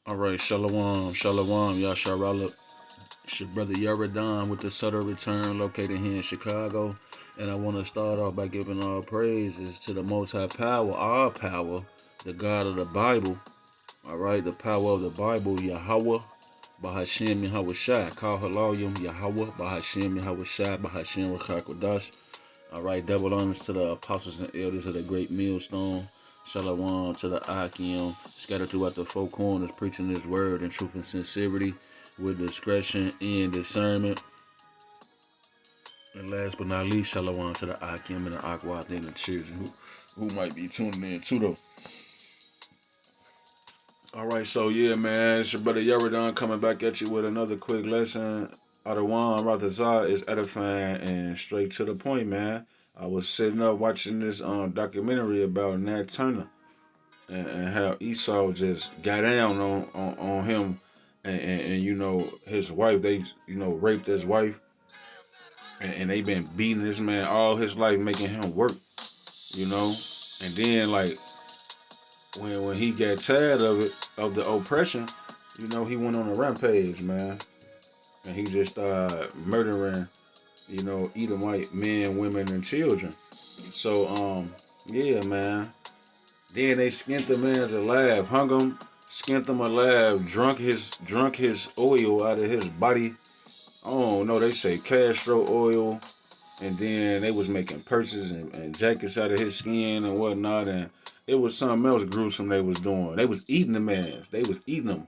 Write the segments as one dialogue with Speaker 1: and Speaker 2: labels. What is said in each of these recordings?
Speaker 1: All right, shalom, shalom, Yasharala. It's your brother Yaradon with the Sutter Return, located here in Chicago. And I want to start off by giving all praises to the Most High Power, our power, the God of the Bible. All right, the power of the Bible, Yahweh, Bahashem Yahweh Shai. Call Halayim, Yahweh, Bahashem Yahweh Shai, Bahashem Rakakwadash. All right, double honors to the apostles and elders of the great millstone. Shalom to the Akim, scattered throughout the four corners, preaching His word in truth and sincerity, with discretion and discernment. And last but not least, shalom to the Akim and the Akwad and the children who might be tuning in too, though. All right, so yeah, man, it's your brother Yaradon coming back at you with another quick lesson. Adawan Ratazar is edifying and straight to the point, man. I was sitting up watching this documentary about Nat Turner and how Esau just got down on him and you know his wife. They raped his wife and they been beating this man all his life, making him work. You know, and then like when he got tired of it, of the oppression, you know, he went on a rampage, man, and he just started murdering, you know, Edomite men, women, and children. So, yeah, man. Then they skinned the man's alive, hung him, skinned him alive, drunk his oil out of his body. Oh no, they say Castro oil, and then they was making purses and jackets out of his skin and whatnot, and it was something else gruesome they was doing. They was eating the man. They was eating him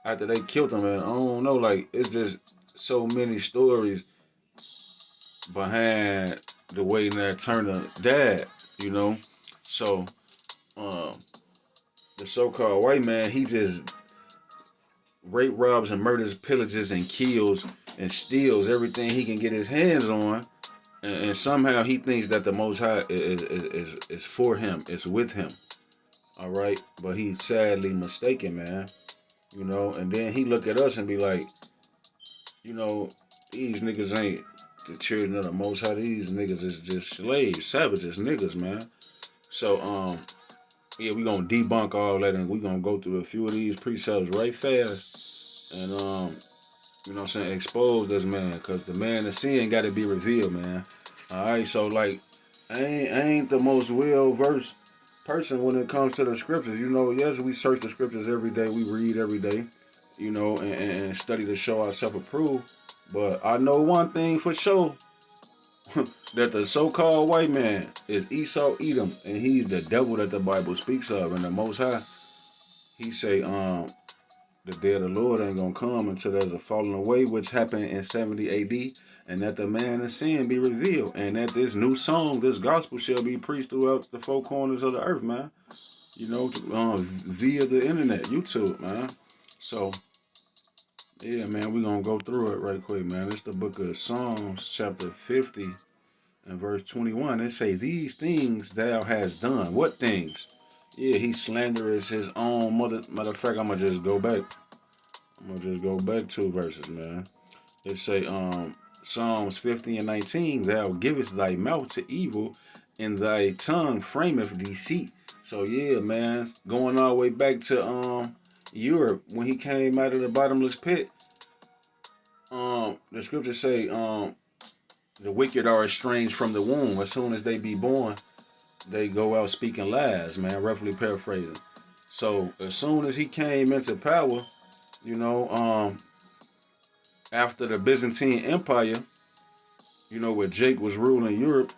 Speaker 1: after they killed him, and I don't know, like it's just so many stories behind the way Nat Turner died, you know. So, um, the so-called white man, he just rape, robs, and murders, pillages, and kills and steals everything he can get his hands on, and somehow he thinks that the Most High is for him, is with him. All right, but he's sadly mistaken, man. You know, and then he look at us and be like, you know, these niggas ain't the children of the Most High. These niggas is just slaves, savages, niggas, man. So, yeah, we gonna debunk all that, and we gonna go through a few of these precepts right fast, and you know what I'm saying, expose this man, cause the man of sin got to be revealed, man. All right, so like, I ain't the most well versed person when it comes to the scriptures. You know, yes, we search the scriptures every day, we read every day, you know, and study to show ourselves approved. But I know one thing for sure, that the so-called white man is Esau Edom, and he's the devil that the Bible speaks of. And the Most High, he say, the day of the Lord ain't gonna come until there's a falling away, which happened in 70 AD, and that the man of sin be revealed, and that this new song, this gospel, shall be preached throughout the four corners of the earth, man. You know, via the internet, YouTube, man. So, yeah, man, we gonna go through it right quick, man. It's the book of Psalms, chapter 50, and verse 21. It say, "These things thou hast done." What things? Yeah, he slanderous his own mother. Matter of fact, I'm gonna just go back. I'm gonna just go back 2 verses, man. It say, Psalms 50 and 19, "Thou givest thy mouth to evil, and thy tongue frameth deceit." So yeah, man, going all the way back to Europe when he came out of the bottomless pit. The scriptures say, the wicked are estranged from the womb. As soon as they be born, they go out speaking lies, man. Roughly paraphrasing. So as soon as he came into power, you know, after the Byzantine Empire, you know, where Jake was ruling Europe,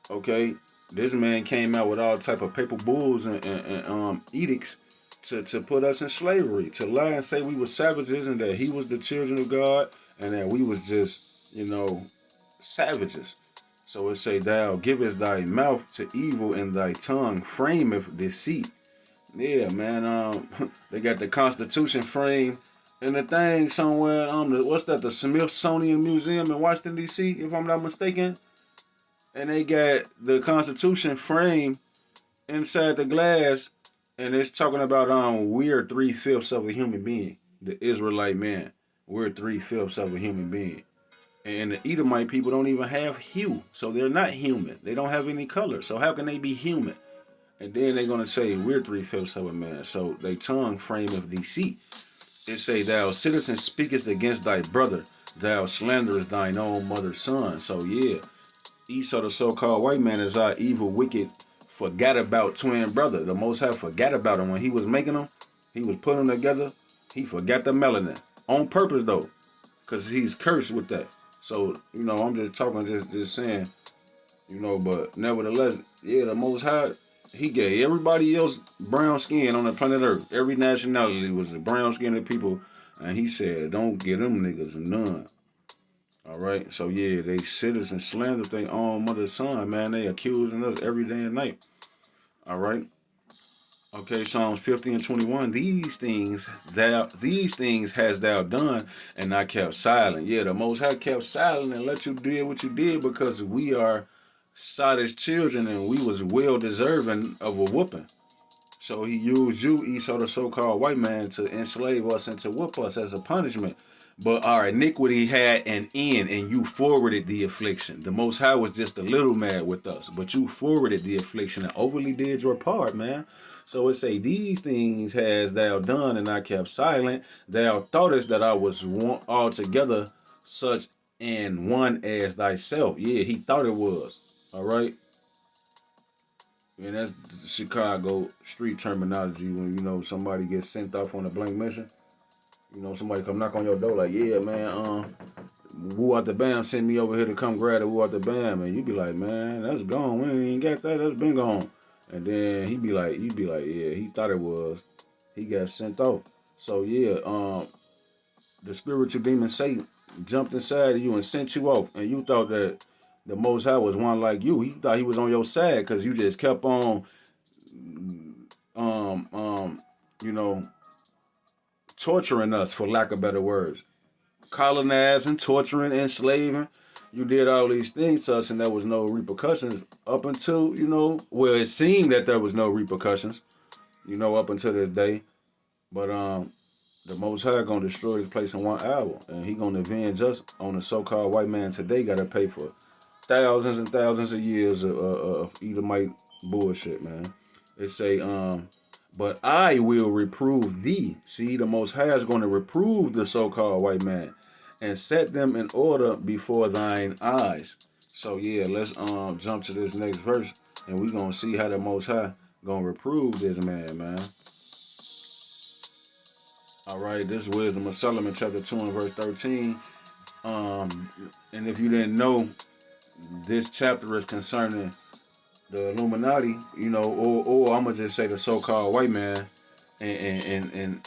Speaker 1: okay, this man came out with all type of papal bulls and edicts to put us in slavery, to lie and say we were savages and that he was the children of God and that we was just, you know, savages. So it say, "Thou givest thy mouth to evil, and thy tongue frameth deceit." Yeah, man. They got the Constitution framed in the thing somewhere. What's that? The Smithsonian Museum in Washington D.C., if I'm not mistaken. And they got the Constitution framed inside the glass, and it's talking about we're 3/5 of a human being, the Israelite man. We're 3/5 of a human being. And the Edomite people don't even have hue, so they're not human. They don't have any color. So how can they be human? And then they're gonna say we're 3/5 of a man. So they tongue frame of deceit. It say, thou citizen speakest against thy brother, thou slanderest thine own mother's son. So yeah, Esau, the so-called white man, is our evil, wicked, forgot about twin brother. The Most High forgot about him when he was making them. He was putting them together. He forgot the melanin on purpose though, cause he's cursed with that. So I'm just talking, just saying, But nevertheless, yeah, the Most High, he gave everybody else brown skin on the planet Earth. Every nationality was the brown skinned people, and he said, "Don't get them niggas none." All right, so yeah, they citizens slander their own mother's son, man. They accusing us every day and night. All right. Okay, Psalms 50 and 21. These things has thou done, and I kept silent. Yeah, the Most High kept silent and let you do what you did because we are Sodom's children and we was well deserving of a whooping. So he used you, Esau, the so-called white man, to enslave us and to whoop us as a punishment. But our iniquity had an end, and you forwarded the affliction. The Most High was just a little mad with us, but you forwarded the affliction and overly did your part, man. So it say, these things has thou done, and I kept silent. Thou thoughtest that I was one altogether such and one as thyself. Yeah, he thought it was. All right. And that's Chicago street terminology when somebody gets sent off on a blank mission. Somebody come knock on your door like, yeah, man, Woo out the Bam sent me over here to come grab the Woo out the Bam, and you be like, man, that's gone. We ain't even got that. That's been gone. And then you'd be like, yeah, he thought it was. He got sent off. So yeah, the spiritual demon Satan jumped inside of you and sent you off, and you thought that the Most High was one like you. He thought he was on your side because you just kept on um, um, you know, torturing us, for lack of better words, colonizing, torturing, enslaving. You did all these things to us, and there was no repercussions up until well, it seemed that there was no repercussions, up until this day. But the Most High gonna destroy this place in one hour, and he gonna avenge us on the so-called white man today. Got to pay for thousands and thousands of years of Edomite bullshit, man. They say, but I will reprove thee. See, the Most High is going to reprove the so-called white man and set them in order before thine eyes. So yeah, let's jump to this next verse, and we gonna see how the Most High gonna reprove this man. All right, this is Wisdom of Solomon, chapter 2 and verse 13. And if you didn't know, this chapter is concerning the Illuminati, or I'm gonna just say the so-called white man, and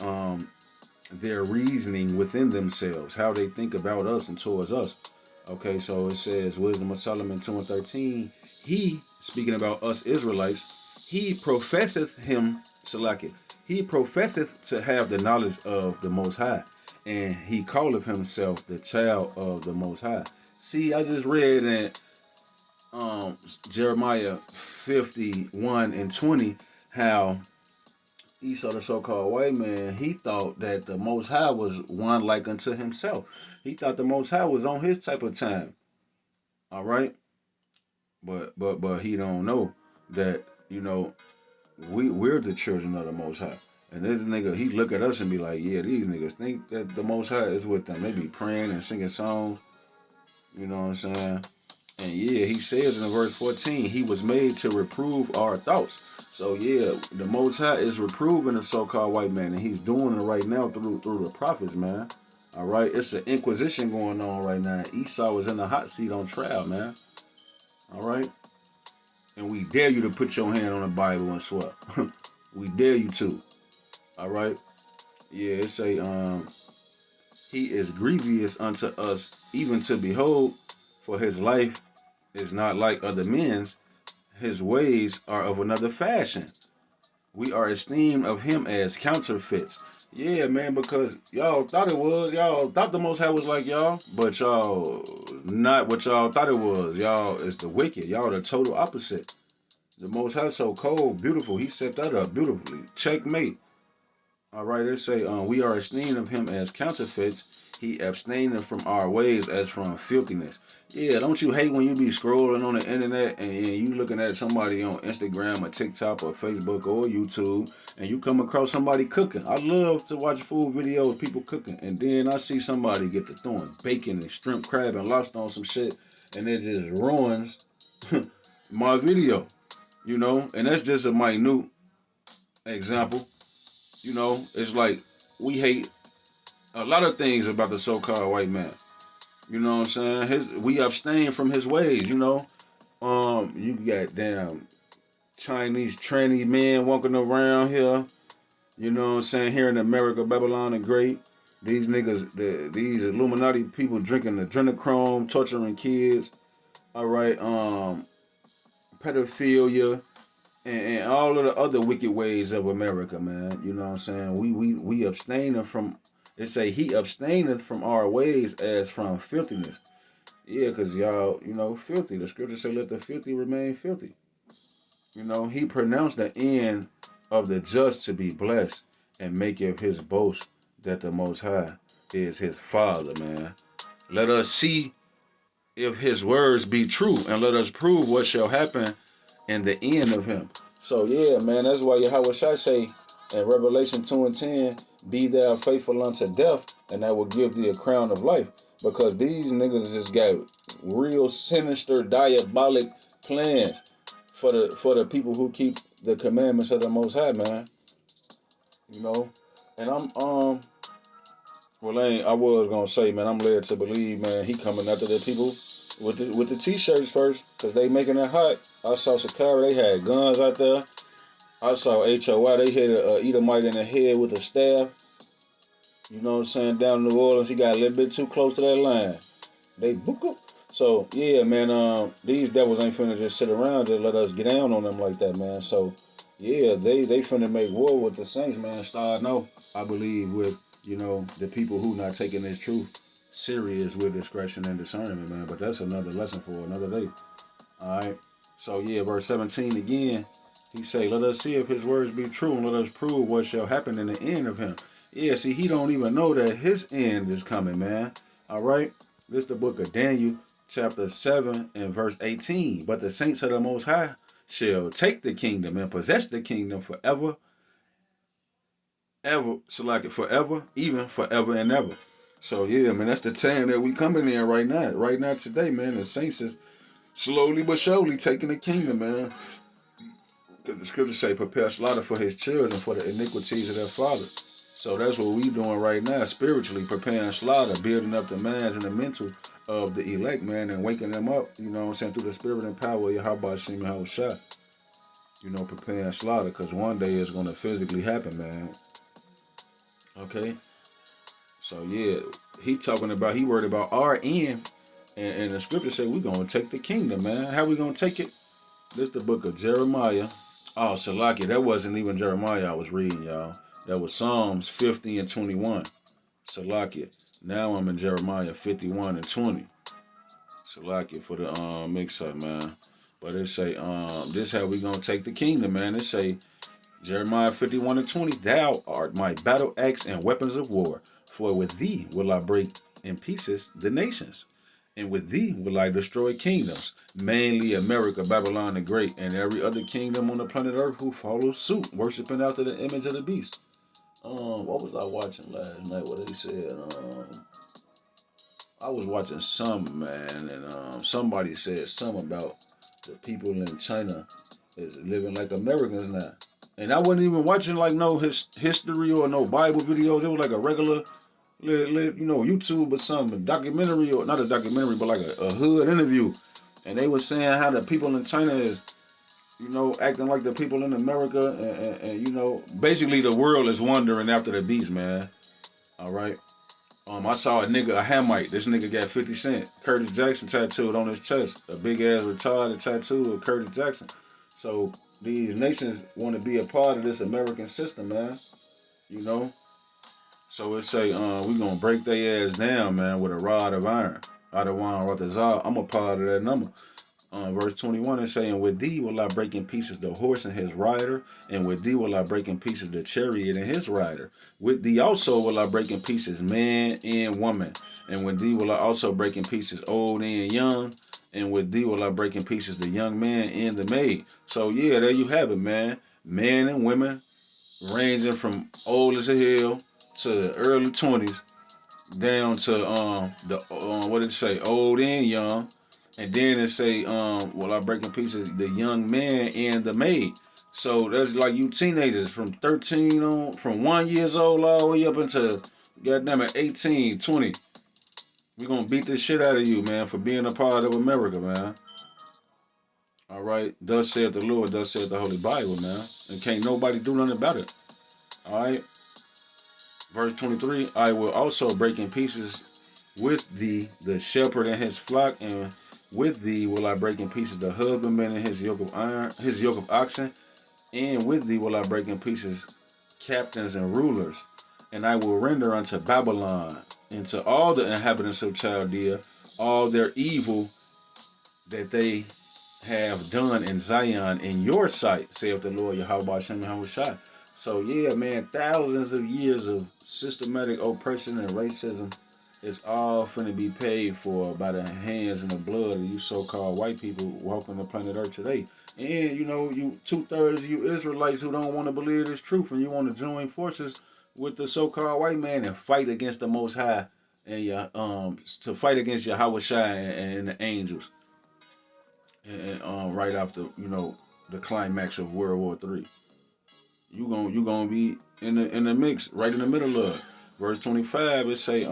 Speaker 1: their reasoning within themselves, how they think about us and towards us. Okay, so it says Wisdom of Solomon 2 and 13. He, speaking about us Israelites, he professeth him, Salaki, he professeth to have the knowledge of the Most High, and he calleth himself the child of the Most High. See, I just read in Jeremiah 51 and 20 how Esau, the so-called white man, he thought that the Most High was one like unto himself. He thought the Most High was on his type of time. All right, but he don't know that we're the children of the Most High. And this nigga, he look at us and be like, yeah, these niggas think that the Most High is with them. They be praying and singing songs. You know what I'm saying? And yeah, he says in verse 14, he was made to reprove our thoughts. So yeah, the Most High is reproving the so-called white man, and he's doing it right now through the prophets, man. All right, it's an inquisition going on right now. Esau is in the hot seat on trial, man. All right, and we dare you to put your hand on the Bible and swear. We dare you to. All right, yeah, it say he is grievous unto us, even to behold, for his life is not like other men's. His ways are of another fashion. We are esteemed of him as counterfeits. Yeah, man, because y'all thought it was. Y'all thought the Most High was like y'all, but y'all not what y'all thought it was. Y'all is the wicked. Y'all the total opposite. The Most High so cold, beautiful. He set that up beautifully. Checkmate. All right, they say, we are esteemed of him as counterfeits. He abstaineth from our ways as from filthiness. Yeah, don't you hate when you be scrolling on the internet and you looking at somebody on Instagram or TikTok or Facebook or YouTube and you come across somebody cooking? I love to watch food videos, people cooking, and then I see somebody get to throwing bacon and shrimp, crab, and lobster on some shit, and it just ruins my video, And that's just a minute example. It's like we hate a lot of things about the so-called white man. You know what I'm saying? We abstain from his ways. You got damn Chinese tranny men walking around here. You know what I'm saying? Here in America, Babylon the Great. These niggas, these Illuminati people drinking adrenochrome, torturing kids. All right, pedophilia, and all of the other wicked ways of America, man. You know what I'm saying? We abstain from. They say he abstaineth from our ways as from filthiness. Yeah, cause y'all, filthy. The scripture say, "Let the filthy remain filthy." He pronounced the end of the just to be blessed, and maketh his boast that the Most High is his Father, man. Let us see if his words be true, and let us prove what shall happen in the end of him. So yeah, man, that's why Yahweh Shai say in Revelation 2:10, be thou faithful unto death, and I will give thee a crown of life. Because these niggas just got real sinister, diabolic plans for the people who keep the commandments of the Most High, man. You know, and I was gonna say, man, I'm led to believe, man, he coming after the people with the t-shirts first, cause they making it hot. I saw Sakara, they had guns out there. I saw HOI, they hit a Edomite in the head with a staff. You know what I'm saying? Down in New Orleans, he got a little bit too close to that line. They book up. So yeah, man, these devils ain't finna just sit around and let us get down on them like that, man. So yeah, they finna make war with the saints, man. Start no, I believe with the people who not taking this truth serious with discretion and discernment, man. But that's another lesson for another day. All right. So yeah, verse 17 again. He say, "Let us see if his words be true, and let us prove what shall happen in the end of him." Yeah, see, he don't even know that his end is coming, man. All right. This is the book of Daniel, chapter 7 and verse 18. But the saints of the Most High shall take the kingdom and possess the kingdom forever, ever. So like it forever, even forever and ever. So yeah, man, that's the time that we coming in right now. Right now today, man, the saints is slowly but surely taking the kingdom, man. Because the scriptures say, prepare slaughter for his children for the iniquities of their father. So that's what we doing right now, spiritually preparing slaughter, building up the minds and the mental of the elect, man, and waking them up, you know what I'm saying, through the spirit and power of Yahweh Shem Yahweh Shah. Preparing slaughter, because one day it's going to physically happen, man. Okay? So yeah, he worried about our end, and the scripture say we're going to take the kingdom, man. How we going to take it? This is the book of Jeremiah. Oh, Salakia, that wasn't even Jeremiah I was reading, y'all. That was Psalms 50 and 21. Salakia. Now I'm in Jeremiah 51 and 20. Salakia for the mix up, man. But it say, this how we gonna take the kingdom, man. It say, Jeremiah 51 and 20, thou art my battle axe and weapons of war, for with thee will I break in pieces the nations, and with thee will I destroy kingdoms, mainly America, Babylon the Great, and every other kingdom on the planet Earth who follows suit, worshiping after the image of the beast. What was I watching last night? What they said? I was watching some, man, and somebody said something about the people in China is living like Americans now. And I wasn't even watching like no history or no Bible videos. It was like a regular, YouTube or some documentary, or not a documentary, but like a hood interview. And they were saying how the people in China is, acting like the people in America, and basically the world is wandering after the beast, man. All right. I saw a Hamite. This nigga got 50 Cent, Curtis Jackson tattooed on his chest. A big ass retarded tattoo of Curtis Jackson. So these nations want to be a part of this American system, man. You know? So it say, we gonna break their ass down, man, with a rod of iron. Adawan Ratazal, I'm a part of that number. Verse 21 is saying, with thee will I break in pieces the horse and his rider, and with thee will I break in pieces the chariot and his rider. With thee also will I break in pieces man and woman, and with thee will I also break in pieces old and young, and with thee will I break in pieces the young man and the maid. So yeah, there you have it, man. Men and women, ranging from old as a hell to the early 20s, down to the what did it say, old and young, and then it say well, I break in pieces the young man and the maid. So that's like you teenagers from 13 on, from 1 years old all the way up into goddamn it 18, 20. We gonna beat the shit out of you, man, for being a part of America, man. All right, thus saith the Lord, thus saith the Holy Bible, man, and can't nobody do nothing about it. All right. Verse 23, I will also break in pieces with thee the shepherd and his flock, and with thee will I break in pieces the husbandman and his yoke of iron, his yoke of oxen, and with thee will I break in pieces captains and rulers, and I will render unto Babylon and to all the inhabitants of Chaldea all their evil that they have done in Zion in your sight, saith the Lord Yahweh Hashem Yahushua. So yeah, man, thousands of years of systematic oppression and racism is all finna be paid for by the hands and the blood of you so-called white people walking the planet Earth today. And you know, you 2/3 of you Israelites who don't want to believe this truth and you want to join forces with the so-called white man and fight against the Most High and your to fight against Yahweh Shai and the angels. And right after the climax of World War III, you gonna be in the mix, right in the middle of it. Verse 25 it say,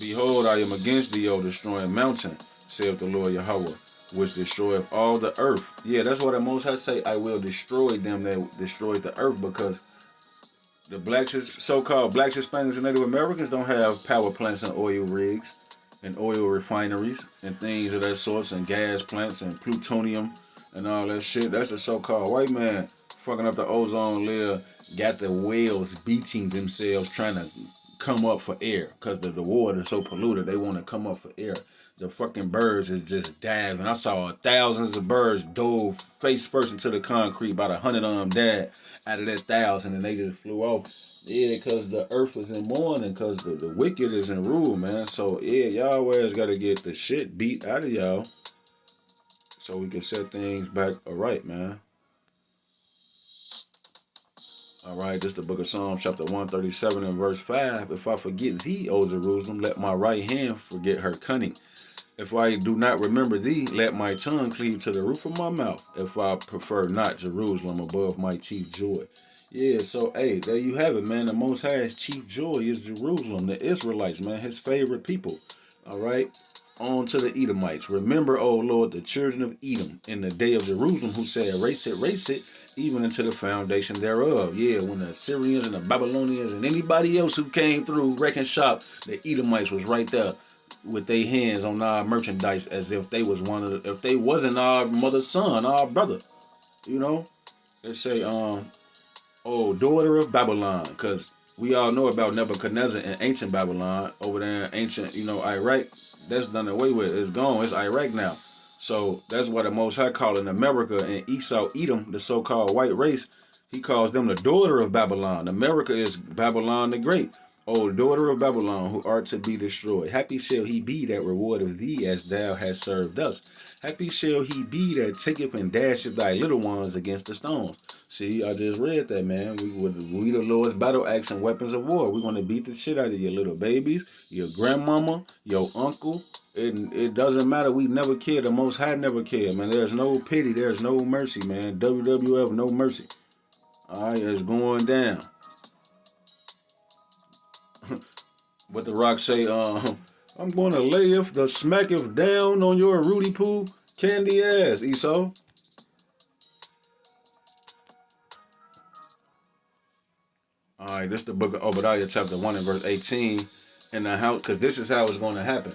Speaker 1: behold, I am against thee, O destroying mountain, saith the Lord Yahweh, which destroyeth all the earth. Yeah, that's what the Most High say. I will destroy them that destroyed the earth, because the blacks, so-called blacks, Hispanics, and Native Americans don't have power plants and oil rigs and oil refineries and things of that sorts and gas plants and plutonium and all that shit. That's the so-called white man fucking up the ozone layer, got the whales beaching themselves trying to come up for air because the water is so polluted. They want to come up for air. The fucking birds is just diving. I saw thousands of birds dove face first into the concrete. About 100 of them died out of that 1,000, and they just flew off. Yeah, because the earth is in mourning, because the wicked is in rule, man. So yeah, y'all ass got to get the shit beat out of y'all so we can set things back alright, man. All right, this is the book of Psalms, chapter 137 and verse 5. If I forget thee, O Jerusalem, let my right hand forget her cunning. If I do not remember thee, let my tongue cleave to the roof of my mouth. If I prefer not Jerusalem above my chief joy. Yeah, so hey, there you have it, man. The Most High's chief joy is Jerusalem, the Israelites, man, his favorite people. All right. On to the Edomites. Remember, O Lord, the children of Edom in the day of Jerusalem, who said, race it, even into the foundation thereof. Yeah, when the Assyrians and the Babylonians and anybody else who came through wrecking shop, the Edomites was right there with their hands on our merchandise as if they was if they wasn't our mother's son, our brother. You know? They say, oh, daughter of Babylon, because we all know about Nebuchadnezzar in ancient Babylon, over there in ancient, Iraq. That's done away with. It's gone. It's Iraq now. So that's why the Most High calling America and Esau, Edom, the so-called white race, he calls them the daughter of Babylon. America is Babylon the Great. O daughter of Babylon, who art to be destroyed. Happy shall he be that rewardeth thee as thou hast served us. Happy shall he be that taketh and dasheth thy little ones against the stones. See, I just read that, man. We the Lord's battle axe and weapons of war. We're going to beat the shit out of your little babies, your grandmama, your uncle. It doesn't matter. We never cared. The Most High never cared, man. There's no pity. There's no mercy, man. WWF, no mercy. All right, it's going down. What the Rock say, I'm going to lay the smacketh down on your Rudy Poo candy ass, Esau. All right, this is the book of Obadiah, chapter 1 and verse 18. In the house, because this is how it's going to happen.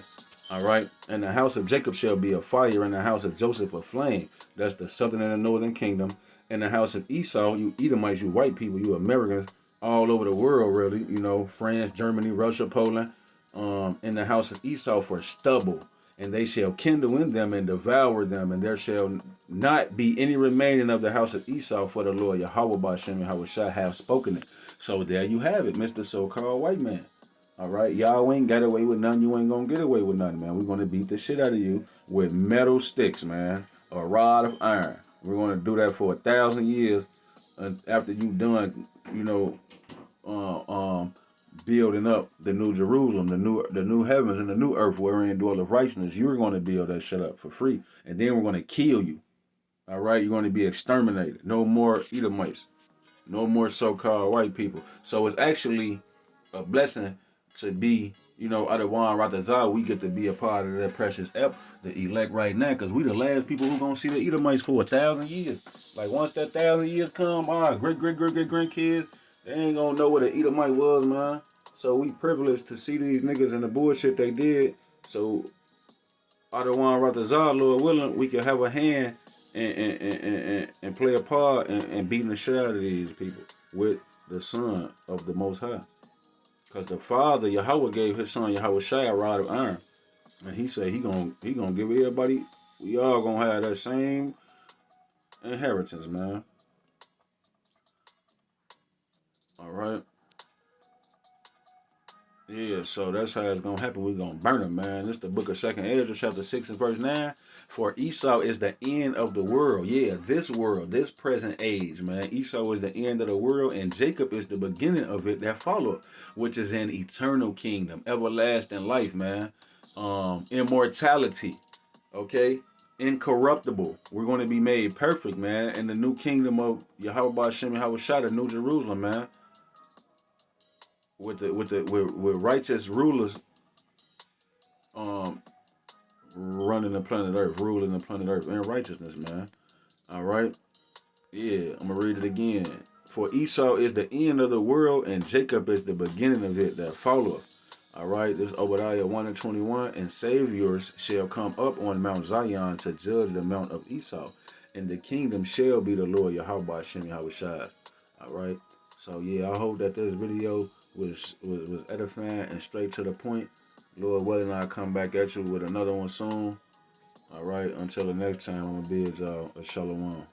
Speaker 1: All right. And the house of Jacob shall be a fire, and the house of Joseph a flame. That's the southern and the northern kingdom. And the house of Esau, you Edomites, you white people, you Americans, all over the world, really. France, Germany, Russia, Poland. In the house of Esau for stubble. and they shall kindle in them and devour them, and there shall not be any remaining of the house of Esau, for the Lord Yahweh Bashem Yahweh Shah have spoken it. So there you have it, Mr. So-called white man. All right, y'all ain't got away with none. You ain't gonna get away with nothing, man. We're gonna beat the shit out of you with metal sticks, man. A rod of iron. We're gonna do that for 1,000 years, and after you done, uh, um, building up the new Jerusalem, the new heavens and the new earth wherein dwelleth righteousness. You're gonna build that shit up for free, and then we're gonna kill you. All right, you're gonna be exterminated. No more Edomites. No more so-called white people. So it's actually a blessing to be, Adawan Ratazah. We get to be a part of that precious the elect right now, because we the last people who gonna see the Edomites for 1,000 years. Like once that 1,000 years come, our great grandkids, they ain't gonna know what an Edomite was, man. So we privileged to see these niggas and the bullshit they did. So Adawan Ratazah, Lord willing, we can have a hand and play a part in beating the shit out of these people with the Son of the Most High. Because the Father, Yahweh, gave his Son, Yahweh Shai, a rod of iron. And he said he gonna give everybody, we all gonna have that same inheritance, man. All right. Yeah, so that's how it's gonna happen. We're gonna burn them, man. This is the book of 2nd Ezra, chapter 6 and verse 9. For Esau is the end of the world. Yeah, this world, this present age, man. Esau is the end of the world, and Jacob is the beginning of it that followeth, which is an eternal kingdom, everlasting life, man. Immortality, okay? Incorruptible. We're going to be made perfect, man, in the new kingdom of Yahweh Shem Yahweh Shah, the New Jerusalem, man. With righteous rulers um running the planet Earth, ruling the planet Earth in righteousness, man. All right. Yeah, I'm gonna read it again. For Esau is the end of the world, and Jacob is the beginning of it that followeth. All right, this is Obadiah 1 and 21. And saviors shall come up on Mount Zion to judge the mount of Esau, and the kingdom shall be the Lord Yahweh Shem Yahweh Shai. All right. So yeah, I hope that this video was edifying and straight to the point. Lord willing, I'll come back at you with another one soon. All right. Until the next time, I'm gonna bid y'all a shalom.